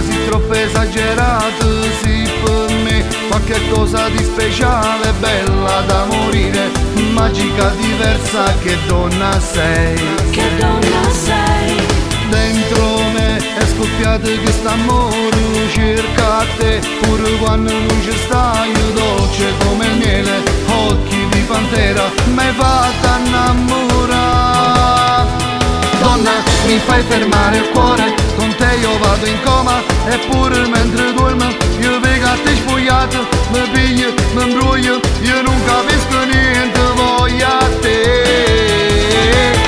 quasi troppo esagerato, sì per me qualche cosa di speciale, bella da morire, magica, diversa, che donna sei. Che donna sei. Dentro me è scoppiato questo amore, cerca te pure quando non ci stai, dolce come il miele, occhi di pantera, m'hai fatta innamorare. Donna, mi fai fermare il cuore, con te io vado in coma, eppure mentre dormo io vedo a te spogliato, mi piglio, mi imbroglio, io non capisco niente, voglio a te.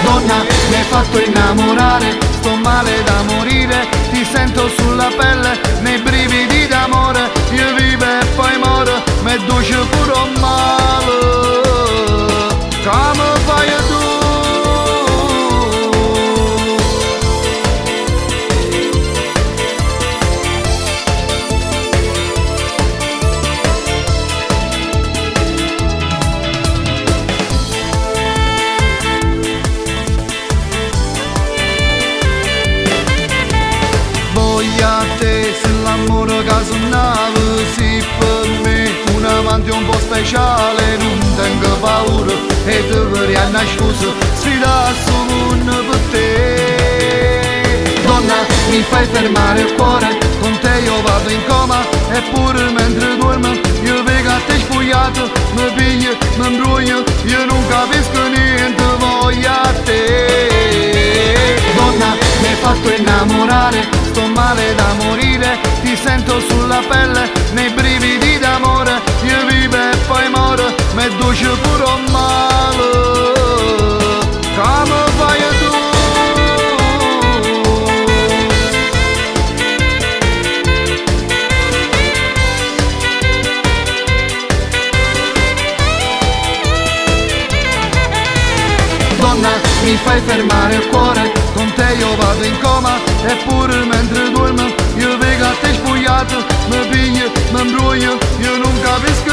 Donna, mi hai fatto innamorare, sto male da morire, ti sento sulla pelle, nei brividi d'amore, io vivo e poi moro, mi duce pure un male. Come fai tu? A te se l'amore che suonava, sì per me un avanti un po' speciale, non tengo paura e dovrei una scusa, sfidassi un mondo per te. Donna, mi fai fermare il cuore, con te io vado in coma, eppure mentre dormo io vedo a te spogliato, mi piglio, mi imbroglio, io non capisco niente, voglio a te. Donna, mi hai fatto innamorare, sto male da morire, ti sento sulla pelle, nei brividi d'amore, io vivo e poi moro, mi duce pure un male. Come fai tu? Donna, mi fai fermare il cuore, con te io vado in coma, eppure mentre dormo io vedo a te spogliato, mi piglio, mi imbroglio, io non capisco